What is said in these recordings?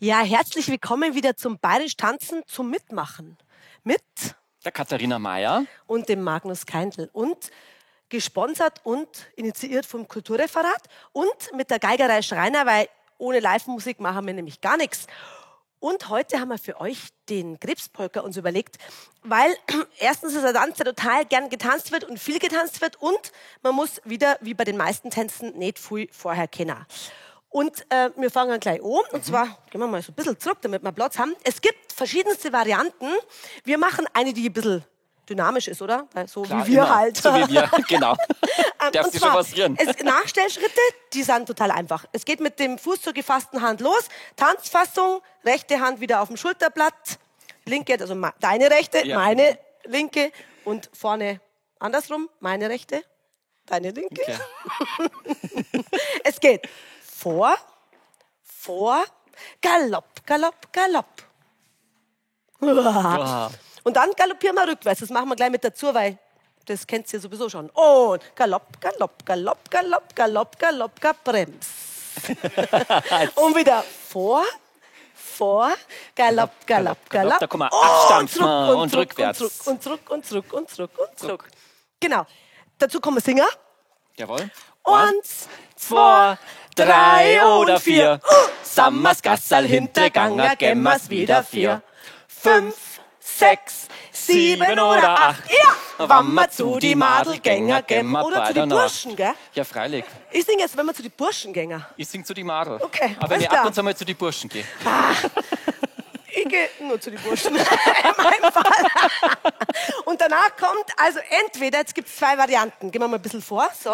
Ja, herzlich willkommen wieder zum Bayerisch Tanzen zum Mitmachen mit der Katharina Mayer und dem Magnus Keindl und gesponsert und initiiert vom Kulturreferat und mit der Geigerei Schreiner, weil ohne Live-Musik machen wir nämlich gar nichts. Und heute haben wir für euch den Krebspolka uns überlegt, weil erstens ist ein Tanz, der total gern getanzt wird und viel getanzt wird und man muss wieder, wie bei den meisten Tänzen, nicht viel vorher kennen. Und wir fangen gleich an. Und zwar gehen wir mal so ein bisschen zurück, damit wir Platz haben. Es gibt verschiedenste Varianten. Wir machen eine, die ein bisschen dynamisch ist, oder? So Klar, wie wir immer. halt. So wie wir, genau. Darf dir schon passieren. Nachstellschritte, die sind total einfach. Es geht mit dem Fuß zur gefassten Hand los. Tanzfassung, rechte Hand wieder auf dem Schulterblatt. Linke, also deine rechte, Ja. meine linke. Und vorne andersrum, meine rechte, deine linke. Okay. Es geht vor, Galopp, Galopp, Galopp. Wow. Und dann galoppieren wir rückwärts. Das machen wir gleich mit dazu, weil das kennt ihr sowieso schon. Und Galopp, Galopp, Galopp, Galopp, Galopp, Galopp, Brems. Und wieder vor, Galopp, Galopp, Galopp. Da kann man abstampfen und zurück, rückwärts. Und zurück. Genau. Dazu kommen wir Singer. Jawohl. 1, 2, 3 oder 4. Sammers Gassal hinterganger, gemmers wieder 4. 5, 6, 7 oder 8. Ja! Wammer zu die Madelgänger, gemmer oder zu die Burschen, gell? Ja, freilich. Ich singe jetzt, wenn wir zu die Burschengänger. Ich sing zu die Madel. Okay, Aber wenn alles ich klar. ab und zu mal zu die Burschen gehe. Ich gehe nur zu den Burschen, in meinem Fall. Und danach kommt, also entweder, jetzt gibt es 2 Varianten, gehen wir mal ein bisschen vor, so.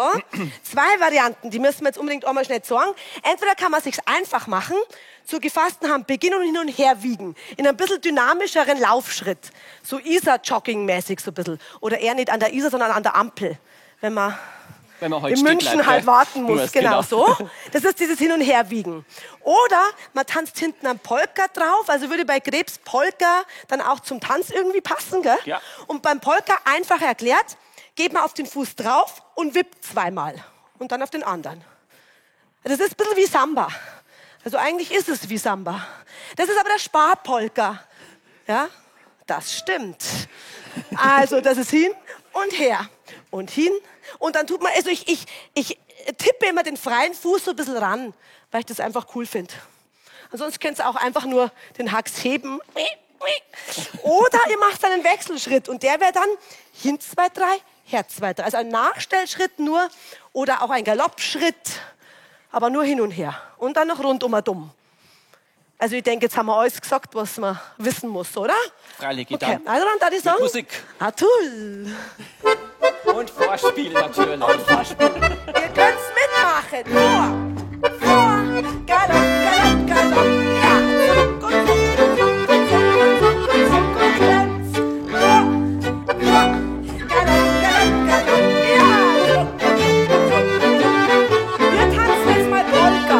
2 Varianten, die müssen wir jetzt unbedingt einmal schnell sagen. Entweder kann man es sich einfach machen, zur gefassten Hand beginnen und hin und her wiegen, in einem bisschen dynamischeren Laufschritt, so Isar-Jogging-mäßig so ein bisschen. Oder eher nicht an der Isar, sondern an der Ampel, wenn man heute in München halt warten muss, genau so. Das ist dieses Hin- und Herwiegen. Oder man tanzt hinten am Polka drauf, also würde bei Krebs Polka dann auch zum Tanz irgendwie passen, gell? Ja. Und beim Polka einfach erklärt, geht man auf den Fuß drauf und wippt 2-mal und dann auf den anderen. Das ist ein bisschen wie Samba. Also eigentlich ist es wie Samba. Das ist aber der Sparpolka. Ja, das stimmt. Also das ist hin und her und hin. Und dann tut man, also ich tippe immer den freien Fuß so ein bisschen ran, weil ich das einfach cool finde. Ansonsten könnt ihr auch einfach nur den Hax heben. Oder ihr macht einen Wechselschritt und der wäre dann hin 2, 3, her 2, 3. Also ein Nachstellschritt nur oder auch ein Galoppschritt, aber nur hin und her. Und dann noch rundum und dumm. Also ich denke, jetzt haben wir alles gesagt, was man wissen muss, oder? Freilich, Okay, dann. also dann darf ich sagen. Musik. Ah, toll. Und Vorspiel natürlich. Ihr könnt's mitmachen. Vor, Galopp, Galopp, Galopp. Ja, zurück und rückwärts. Vor, Galopp, Galopp, Galopp. Ja, wir tanzen jetzt mal Polka.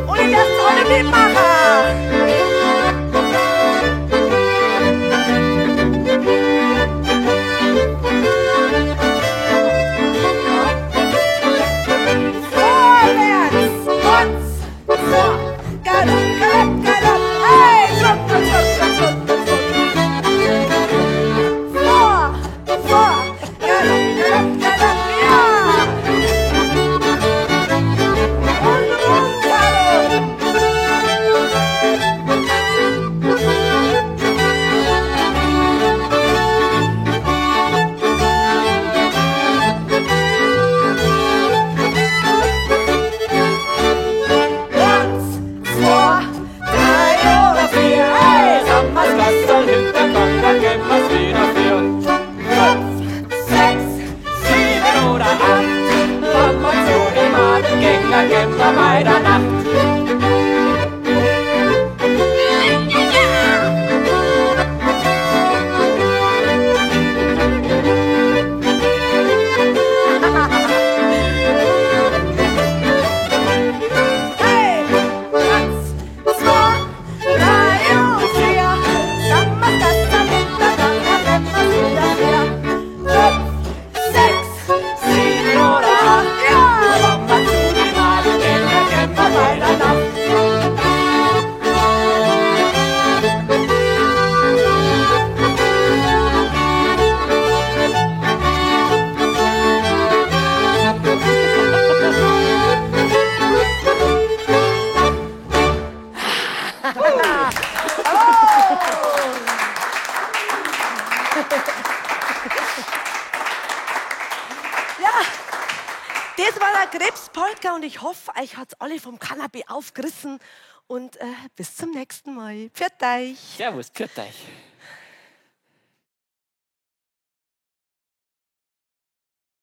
Und ihr dürft alle mitmachen. Gell, und ich hoffe, euch hat's alle vom Kanapee aufgerissen. Und bis zum nächsten Mal. Pfiat euch. Servus, pfiat euch.